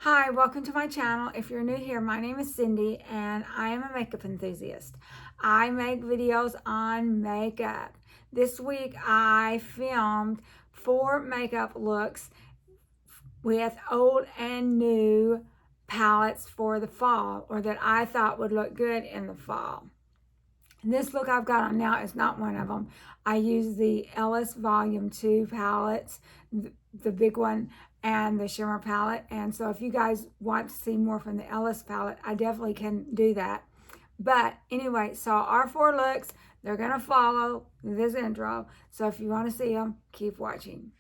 Hi, welcome to my channel. If you're new here, my name is Cindy and I am a makeup enthusiast. I make videos on makeup. This week I filmed 4 makeup looks with old and new palettes for the fall, or that I thought would look good in the fall. This look I've got on now is not one of them. I use the Ellis Volume 2 palettes, the big one, and the shimmer palette. And so if you guys want to see more from the Ellis palette, I definitely can do that. But anyway, so our 4 looks, they're going to follow this intro. So if you want to see them, keep watching.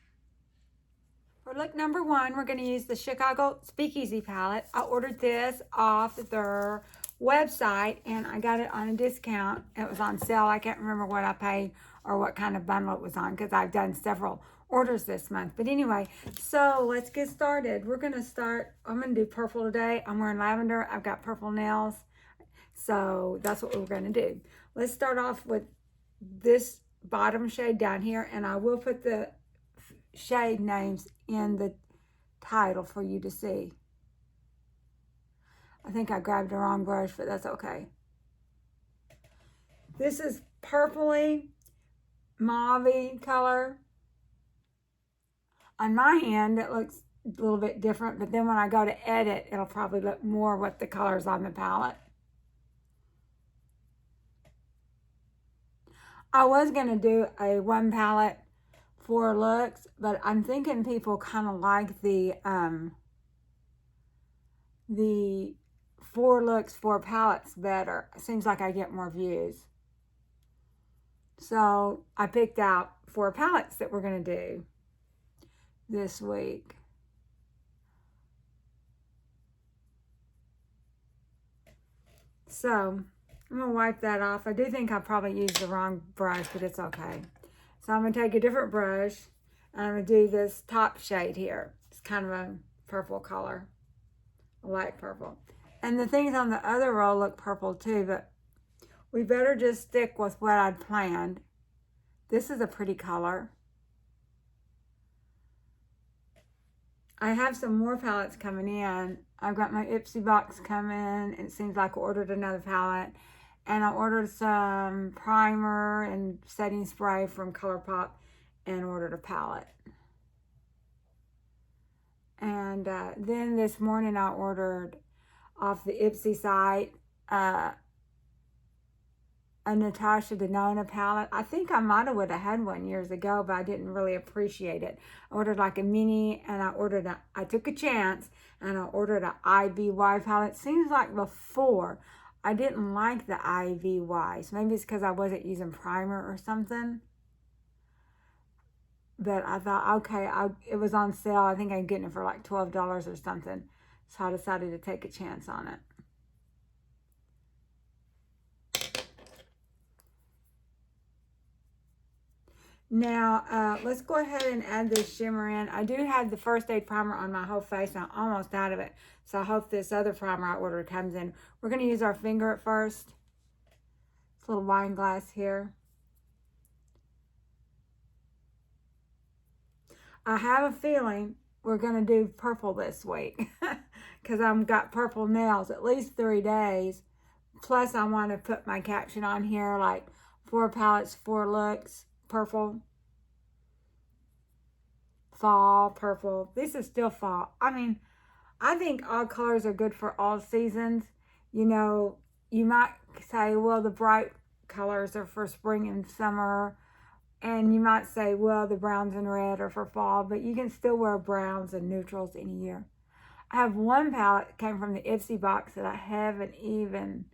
For look number 1, we're going to use the Chicago Speakeasy palette. I ordered this off their website and I got it on a discount. It was on sale. I can't remember what I paid or what kind of bundle it was on because I've done several orders this month. But anyway, so let's get started. We're going to start, I'm going to do purple today. I'm wearing lavender. I've got purple nails. So that's what we're going to do. Let's start off with this bottom shade down here, and I will put the shade names in the title for you to see. I think I grabbed the wrong brush, but that's okay. This is purpley, mauve color. On my hand, it looks a little bit different, but then when I go to edit, it'll probably look more what the colors on the palette. I was going to do a 1 palette 4 looks, but I'm thinking people kind of like the 4 looks 4 palettes better. It seems like I get more views. So I picked out 4 palettes that we're going to do this week. So I'm going to wipe that off. I do think I probably used the wrong brush, but it's okay. So I'm going to take a different brush and I'm going to do this top shade here. It's kind of a purple color, a light purple. And the things on the other roll look purple too, but we better just stick with what I'd planned. This is a pretty color. I have some more palettes coming in. I've got my Ipsy box coming. It seems like I ordered another palette. And I ordered some primer and setting spray from ColourPop and ordered a palette. And then this morning I ordered off the Ipsy site a Natasha Denona palette. I think I might have would have had one years ago, but I didn't really appreciate it. I ordered like a mini, and I took a chance and I ordered an IVY palette. Seems like before I didn't like the IVY, so maybe it's because I wasn't using primer or something. But I thought, okay, it was on sale. I think I'm getting it for like $12 or something. So I decided to take a chance on it. Now, let's go ahead and add this shimmer in. I do have the First Aid primer on my whole face. I'm almost out of it. So I hope this other primer I ordered comes in. We're going to use our finger at first. This little wine glass here. I have a feeling we're going to do purple this week. Because I've got purple nails at least 3 days. Plus, I want to put my caption on here like 4 palettes, 4 looks. Purple, fall, purple. This is still fall. I mean, I think all colors are good for all seasons. You know, you might say, well, the bright colors are for spring and summer. And you might say, well, the browns and red are for fall. But you can still wear browns and neutrals any year. I have 1 palette that came from the Ipsy box that I haven't even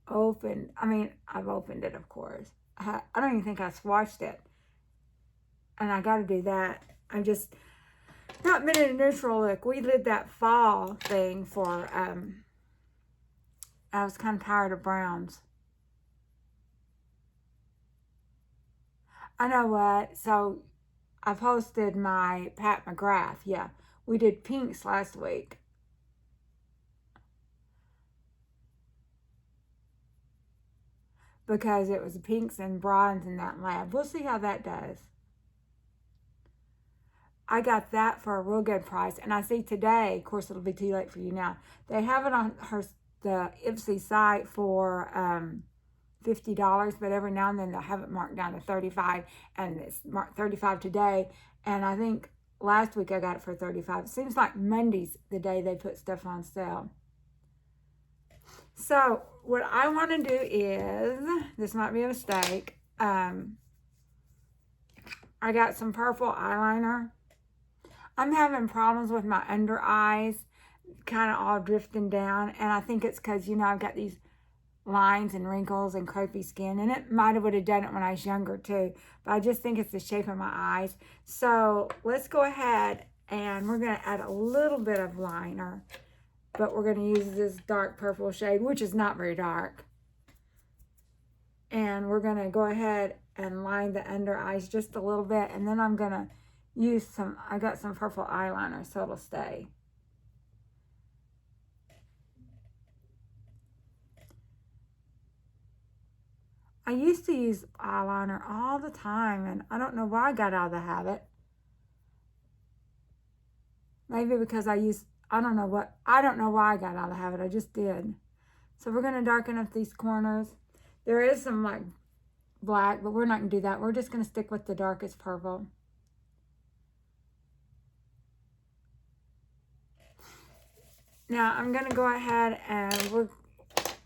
opened. I mean, I've opened it, of course. I don't even think I swatched it. And I got to do that. I'm just not been in a neutral look. We did that fall thing for, I was kind of tired of browns. I know what. So I posted my Pat McGrath. Yeah, we did pinks last week. Because it was pinks and bronze in that lab. We'll see how that does. I got that for a real good price. And I see today, of course, it'll be too late for you now. They have it on the Ipsy site for $50, but every now and then they'll have it marked down to $35, and it's marked $35 today. And I think last week I got it for $35. It seems like Monday's the day they put stuff on sale. So what I want to do is, this might be a mistake. I got some purple eyeliner. I'm having problems with my under eyes, kind of all drifting down, and I think it's because, you know, I've got these lines and wrinkles and crepey skin, and it might have would have done it when I was younger too, but I just think it's the shape of my eyes. So let's go ahead and we're going to add a little bit of liner, but we're going to use this dark purple shade, which is not very dark, and we're going to go ahead and line the under eyes just a little bit, and then I'm going to use some, I got some purple eyeliner so it'll stay. I used to use eyeliner all the time, and I don't know why I got out of the habit. Maybe because I don't know why I got out of the habit. I just did. So we're going to darken up these corners. There is some like black, but we're not going to do that. We're just going to stick with the darkest purple. Now I'm going to go ahead and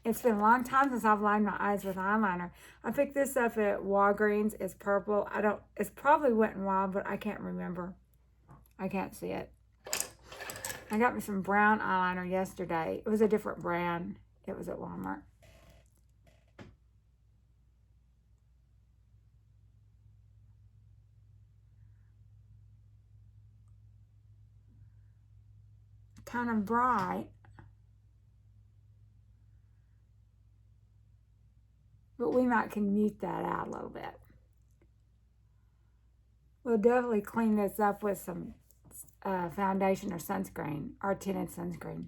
it's been a long time since I've lined my eyes with eyeliner. I picked this up at Walgreens. It's purple. It's probably Wet n Wild, but I can't remember. I can't see it. I got me some brown eyeliner yesterday. It was a different brand. It was at Walmart. Kind of bright. But we can mute that out a little bit. We'll definitely clean this up with some foundation or sunscreen, or tinted sunscreen.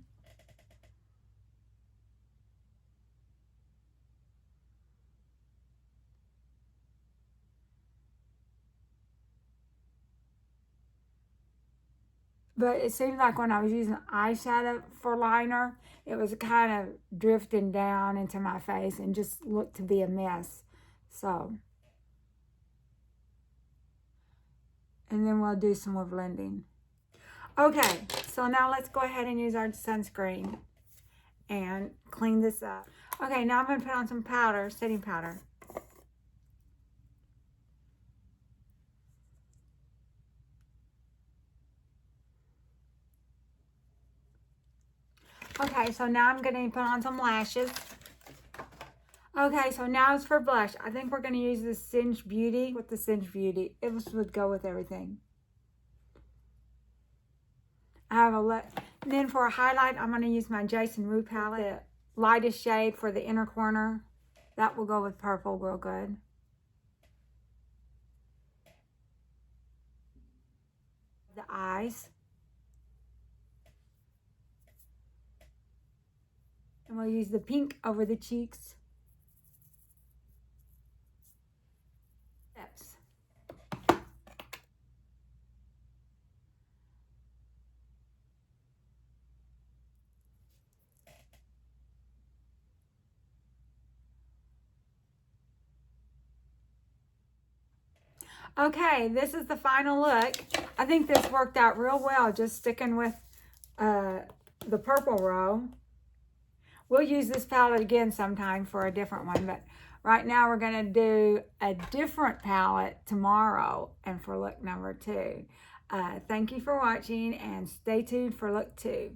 But it seems like when I was using eyeshadow for liner, it was kind of drifting down into my face and just looked to be a mess. So, and then we'll do some more blending. Okay, so now let's go ahead and use our sunscreen and clean this up. Okay, now I'm going to put on some powder, setting powder. Okay, so now I'm going to put on some lashes. Okay, so now it's for blush. I think we're going to use this Singe Beauty with the Singe Beauty. It would go with everything. And then for a highlight, I'm going to use my Jason Wu palette. The lightest shade for the inner corner. That will go with purple real good. The eyes. And we'll use the pink over the cheeks. Lips. Okay, this is the final look. I think this worked out real well, just sticking with the purple row. We'll use this palette again sometime for a different one, but right now we're going to do a different palette tomorrow and for look number 2. Thank you for watching and stay tuned for look 2.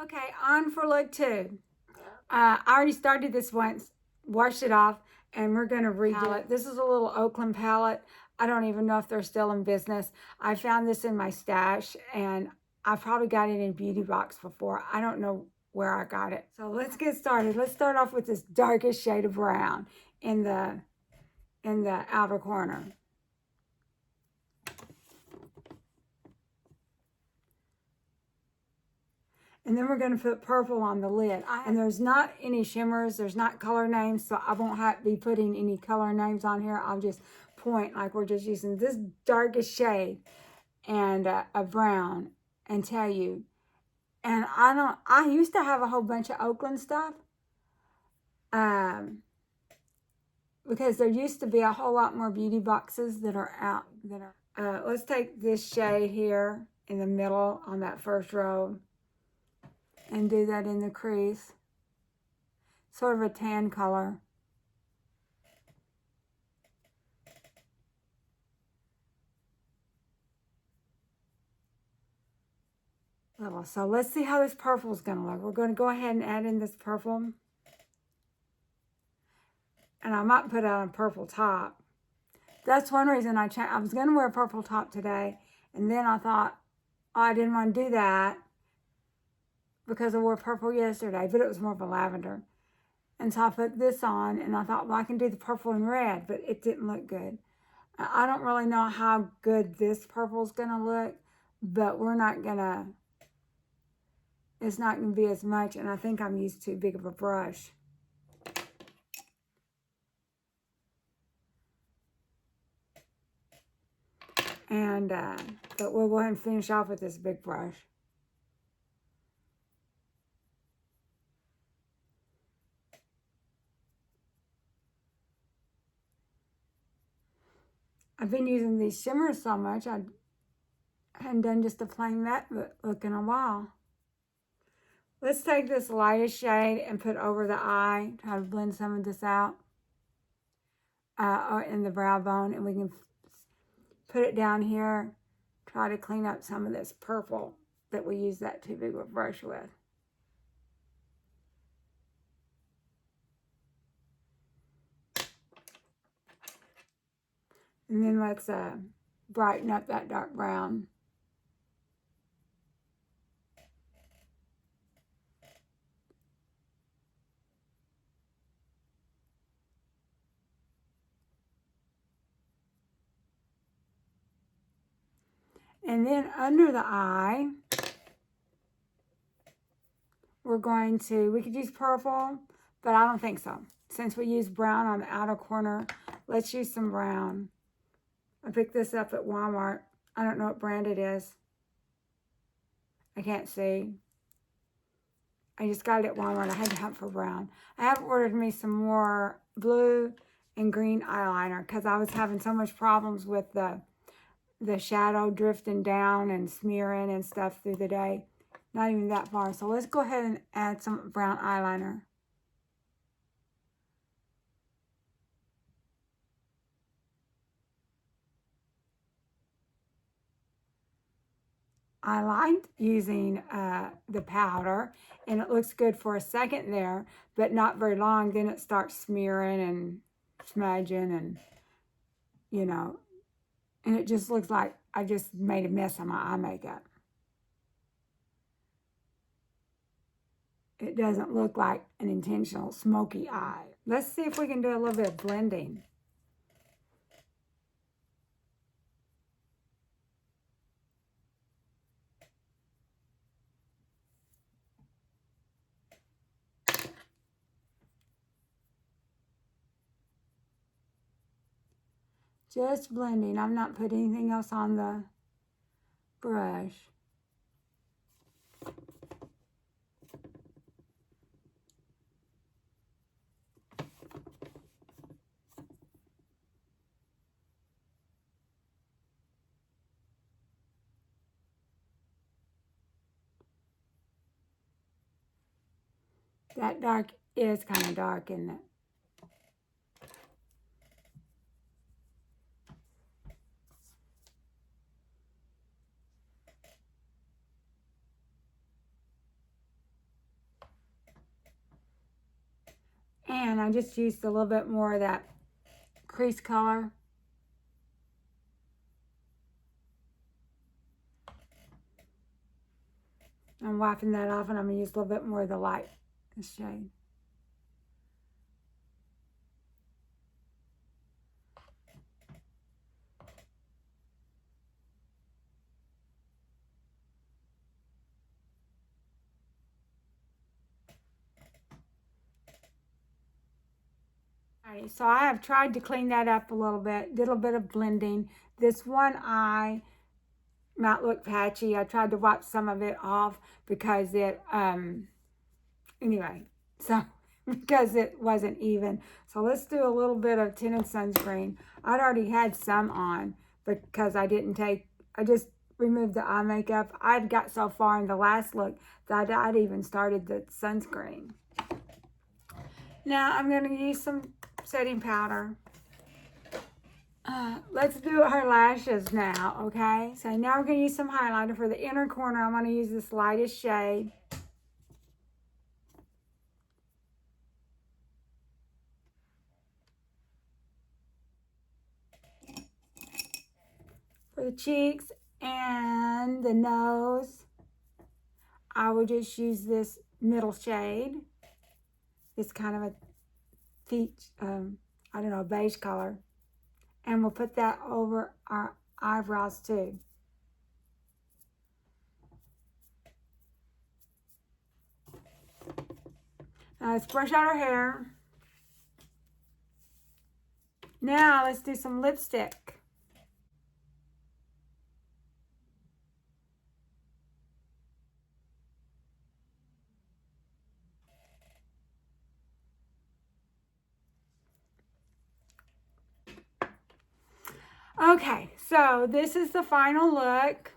Okay, on for look 2. I already started this once, washed it off, and we're going to redo it. This is a little Okalan palette. I don't even know if they're still in business. I found this in my stash, and I probably got it in a beauty box before. I don't know where I got it. So let's get started. Let's start off with this darkest shade of brown in the outer corner. And then we're going to put purple on the lid. And there's not any shimmers. There's not color names, so I won't have to be putting any color names on here. I'll just point like we're just using this darkest shade. and a brown and tell you. And I used to have a whole bunch of Okalan stuff. Because there used to be a whole lot more beauty boxes that are out. Let's take this shade here in the middle on that first row and do that in the crease. Sort of a tan color. So let's see how this purple is going to look. We're going to go ahead and add in this purple. And I might put on a purple top. That's one reason I changed. I was going to wear a purple top today. And then I thought, oh, I didn't want to do that because I wore purple yesterday, but it was more of a lavender. And so I put this on, and I thought, well, I can do the purple and red, but it didn't look good. I don't really know how good this purple is going to look, but we're not going to, it's not going to be as much, and I think I'm used too big of a brush. And, but we'll go ahead and finish off with this big brush. I've been using these shimmers so much, I hadn't done just a plain matte look in a while. Let's take this lightest shade and put over the eye, try to blend some of this out in the brow bone, and we can put it down here, try to clean up some of this purple that we use that too big of a brush with. And then let's brighten up that dark brown. And then under the eye, we're going to, we could use purple, but I don't think so. Since we use brown on the outer corner, let's use some brown. I picked this up at Walmart. I don't know what brand it is. I can't see. I just got it at Walmart. I had to hunt for brown. I have ordered me some more blue and green eyeliner because I was having so much problems with the shadow drifting down and smearing and stuff through the day. Not even that far. So let's go ahead and add some brown eyeliner. I liked using the powder, and it looks good for a second there, but not very long. Then it starts smearing and smudging and, you know, and it just looks like I just made a mess of my eye makeup. It doesn't look like an intentional smoky eye. Let's see if we can do a little bit of blending. Just blending. I'm not putting anything else on the brush. That dark is kind of dark, isn't it? And I just used a little bit more of that crease color. I'm wiping that off, and I'm going to use a little bit more of the light shade. So I have tried to clean that up a little bit, did a little bit of blending. This one eye might look patchy. I tried to wipe some of it off because it, anyway, so because it wasn't even. So let's do a little bit of tinted sunscreen. I'd already had some on because I just removed the eye makeup. I'd got so far in the last look that I'd even started the sunscreen. Now I'm going to use some setting powder. Let's do her lashes now, okay? So now we're going to use some highlighter. For the inner corner, I'm going to use this lightest shade. For the cheeks and the nose, I will just use this middle shade. It's kind of a peach, I don't know, beige color. And we'll put that over our eyebrows too. Now let's brush out our hair. Now let's do some lipstick. Okay, so this is the final look.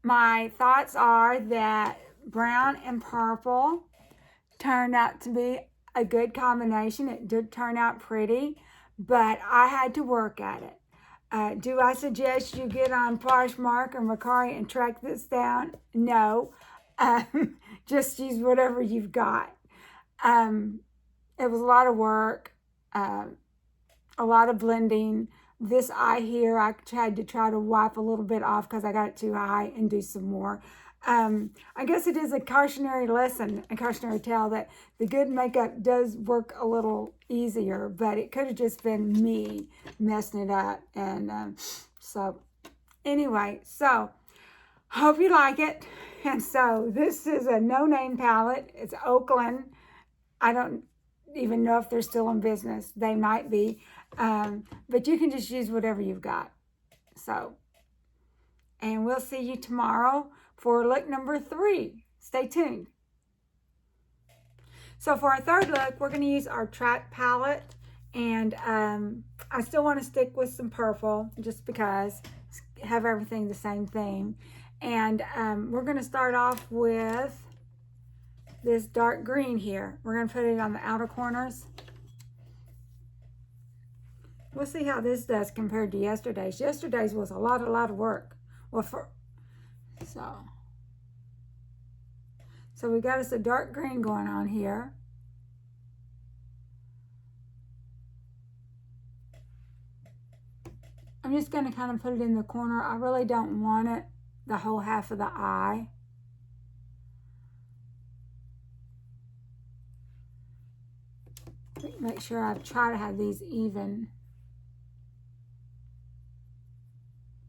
My thoughts are that brown and purple turned out to be a good combination. It did turn out pretty, but I had to work at it. Do I suggest you get on Poshmark or Mercari and track this down? No. Just use whatever you've got. It was a lot of work, a lot of blending. This eye here, I had to try to wipe a little bit off because I got it too high and do some more. I guess it is a cautionary lesson, a cautionary tale that the good makeup does work a little easier, but it could have just been me messing it up. And so anyway, so hope you like it. And so this is a no-name palette. It's Okalan. I don't even know if they're still in business. They might be. But you can just use whatever you've got. So, and we'll see you tomorrow for look number 3. Stay tuned. So for our third look, we're going to use our Track palette. And I still want to stick with some purple just because have everything the same theme. And we're going to start off with this dark green here. We're going to put it on the outer corners. We'll see how this does compared to yesterday's. Yesterday's was a lot of work. Well, so we got us a dark green going on here. I'm just going to kind of put it in the corner. I really don't want it the whole half of the eye. Make sure I try to have these even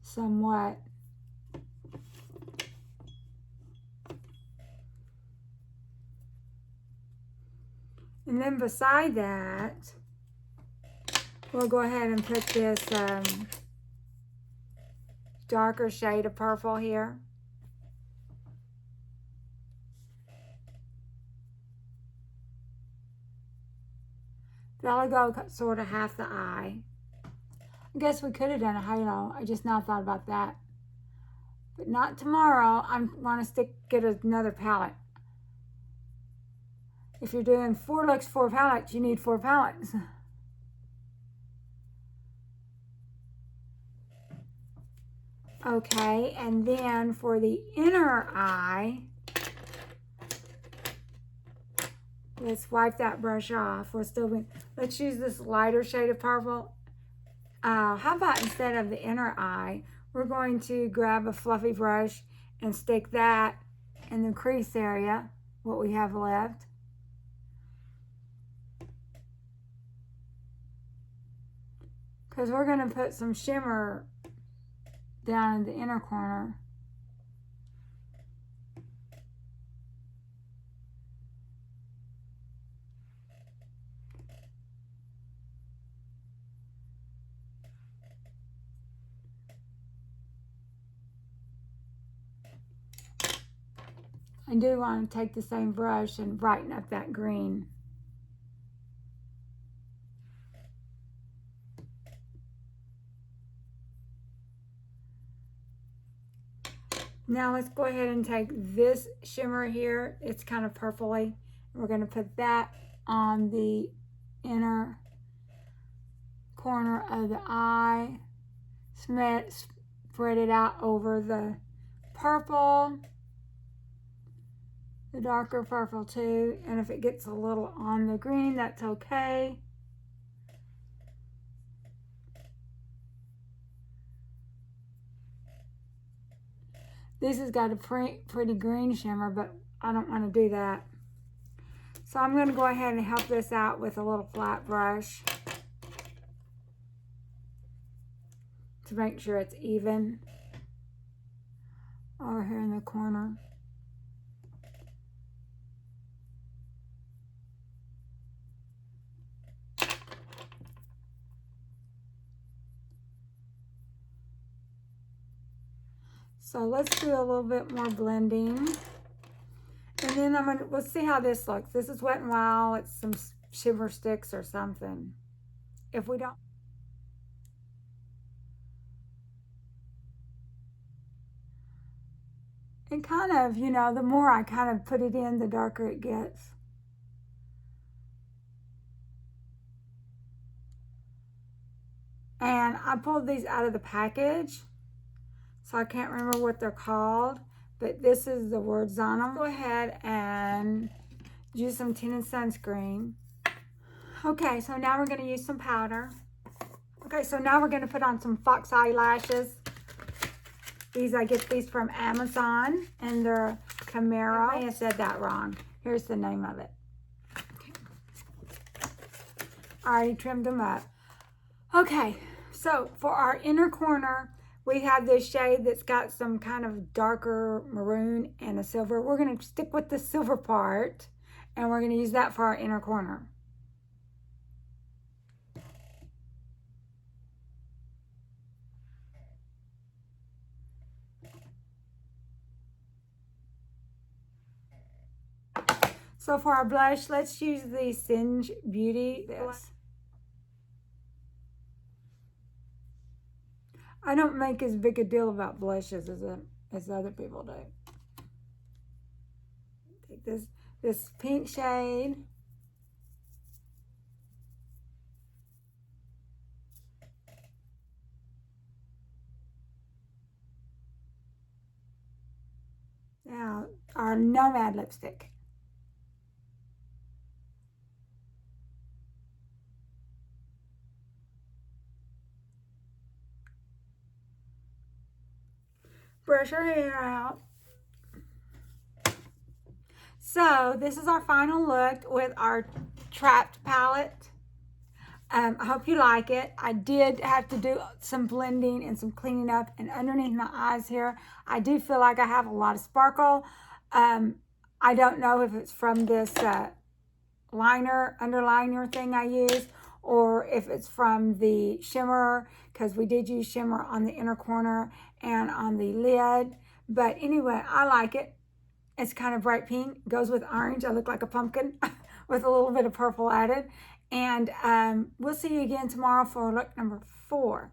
somewhat. And then beside that, we'll go ahead and put this darker shade of purple here. That'll go sort of half the eye. I guess we could have done a halo. I just now thought about that. But not tomorrow. I want to get another palette. If you're doing 4 looks, 4 palettes, you need 4 palettes. Okay, and then for the inner eye, let's wipe that brush off. Let's use this lighter shade of purple. How about instead of the inner eye, we're going to grab a fluffy brush and stick that in the crease area, what we have left. Because we're going to put some shimmer down in the inner corner. I do want to take the same brush and brighten up that green. Now let's go ahead and take this shimmer here. It's kind of purpley. We're going to put that on the inner corner of the eye. Spread it out over the purple, the darker purple too. And if it gets a little on the green, that's okay. This has got a pretty green shimmer, but I don't want to do that. So I'm going to go ahead and help this out with a little flat brush to make sure it's even over here in the corner. So let's do a little bit more blending. And then we'll see how this looks. This is Wet n Wild. It's some shimmer sticks or something. If we don't. It kind of, you know, the more I kind of put it in, the darker it gets. And I pulled these out of the package, so I can't remember what they're called, but this is the words on them. Go ahead and use some tinted sunscreen. Okay, so now we're going to use some powder. Okay, so now we're going to put on some fox eyelashes. I get these from Amazon, and they're Camaro. I may have said that wrong. Here's the name of it. Okay. I already trimmed them up. Okay, so for our inner corner, we have this shade that's got some kind of darker maroon and a silver. We're going to stick with the silver part, and we're going to use that for our inner corner. So for our blush, let's use the Singe Beauty. I don't make as big a deal about blushes as other people do. Take this pink shade. Now, our Nomad lipstick. Brush our hair out. So this is our final look with our Trapped palette. I hope you like it. I did have to do some blending and some cleaning up, and underneath my eyes here, I do feel like I have a lot of sparkle. I don't know if it's from this underliner thing I use, or if it's from the shimmer, because we did use shimmer on the inner corner and on the lid. But anyway, I like it. It's kind of bright pink, goes with orange. I look like a pumpkin with a little bit of purple added. And we'll see you again tomorrow for look number 4.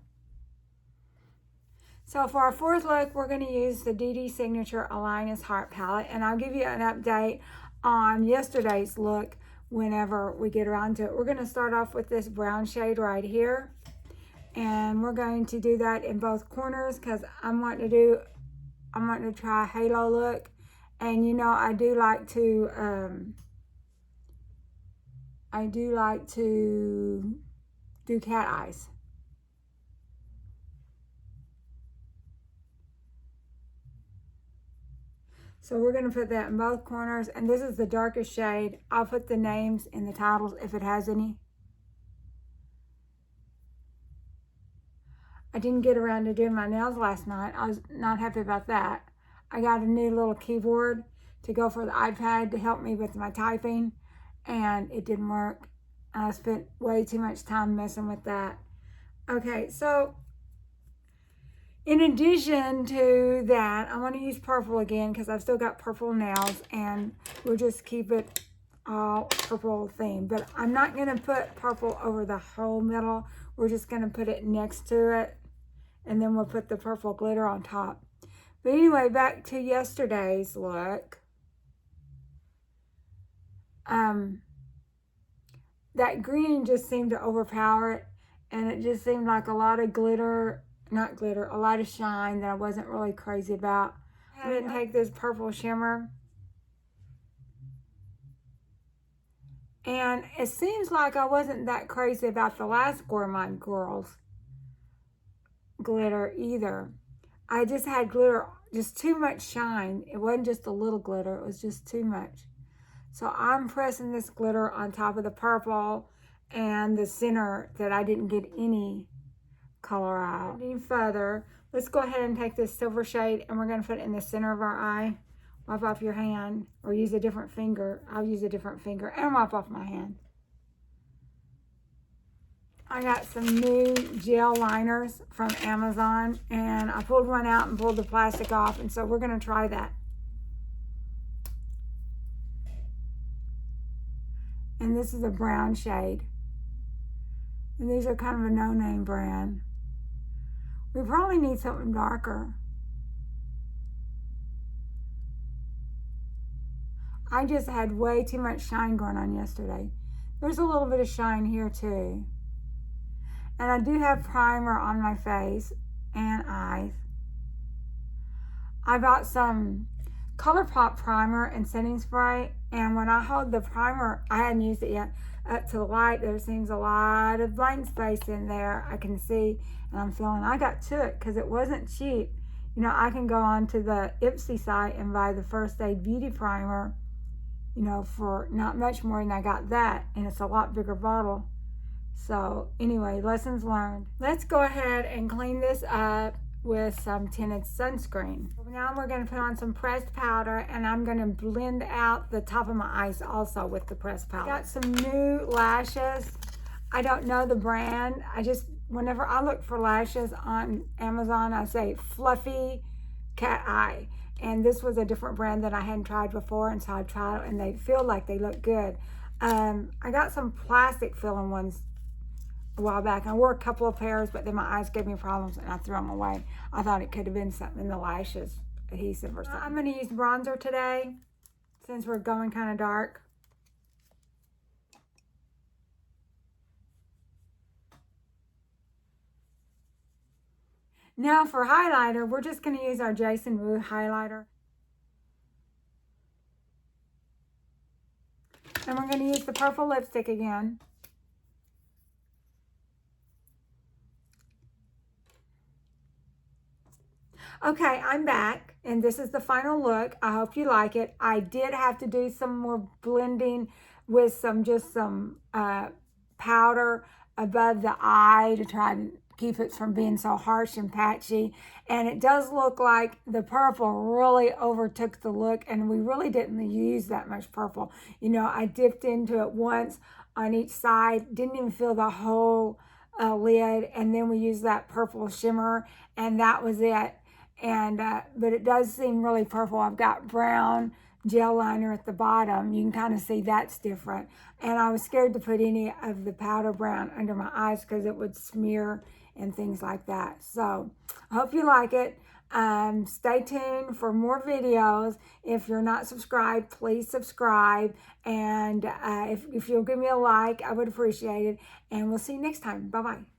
So for our 4th look, we're going to use the Dedesignature Lioness Heart palette, and I'll give you an update on yesterday's look whenever we get around to it. We're going to start off with this brown shade right here, and we're going to do that in both corners because I'm wanting to try a halo look, and you know I do like to do cat eyes. So we're going to put that in both corners, and this is the darkest shade. I'll put the names in the titles if it has any. I didn't get around to doing my nails last night. I was not happy about that. I got a new little keyboard to go for the iPad to help me with my typing, and it didn't work. I spent way too much time messing with that. Okay, so In addition to that, I want to use purple again because I've still got purple nails, and we'll just keep it all purple theme. But I'm not going to put purple over the whole middle. We're just going to put it next to it, and then we'll put the purple glitter on top. But anyway, back to yesterday's look. That green just seemed to overpower it, and it just seemed like a lot of glitter, not glitter, a lot of shine that I wasn't really crazy about. I didn't take this purple shimmer. And it seems like I wasn't that crazy about the last Gourmand Girls glitter either. I just had glitter, just too much shine. It wasn't just a little glitter, it was just too much. So I'm pressing this glitter on top of the purple and the center that I didn't get any color out. Any further, let's go ahead and take this silver shade and we're going to put it in the center of our eye. Wipe off your hand or use a different finger. I'll use a different finger and wipe off my hand. I got some new gel liners from Amazon, and I pulled one out and pulled the plastic off, and so we're going to try that. And this is a brown shade. And these are kind of a no-name brand. We probably need something darker. I just had way too much shine going on yesterday. There's a little bit of shine here too. And I do have primer on my face and eyes. I bought some ColourPop primer and setting spray, and when I hold the primer, I hadn't used it yet, up to the light, there seems a lot of blank space in there. I can see, and I'm feeling, I got to it because it wasn't cheap. You know, I can go on to the Ipsy site and buy the First Aid Beauty Primer, you know, for not much more than I got that, and it's a lot bigger bottle. So anyway, lessons learned. Let's go ahead and clean this up with some tinted sunscreen. Now we're going to put on some pressed powder, and I'm going to blend out the top of my eyes also with the pressed powder. I got some new lashes. I don't know the brand. Whenever I look for lashes on Amazon, I say fluffy cat eye. And this was a different brand that I hadn't tried before, and so I tried it, and they feel like they look good. I got some plastic filling ones a while back. I wore a couple of pairs, but then my eyes gave me problems and I threw them away. I thought it could have been something in the lashes, adhesive or something. I'm going to use bronzer today since we're going kind of dark. Now for highlighter, we're just going to use our Jason Wu highlighter. And we're going to use the purple lipstick again. Okay, I'm back, and this is the final look. I hope you like it. I did have to do some more blending with some powder above the eye to try to keep it from being so harsh and patchy. And it does look like the purple really overtook the look, and we really didn't use that much purple. You know, I dipped into it once on each side, didn't even feel the whole lid, and then we used that purple shimmer, and that was it. And but it does seem really purple. I've got brown gel liner at the bottom. You can kind of see that's different. And I was scared to put any of the powder brown under my eyes because it would smear and things like that. So I hope you like it. Stay tuned for more videos. If you're not subscribed, please subscribe. And if you'll give me a like, I would appreciate it. And we'll see you next time. Bye-bye.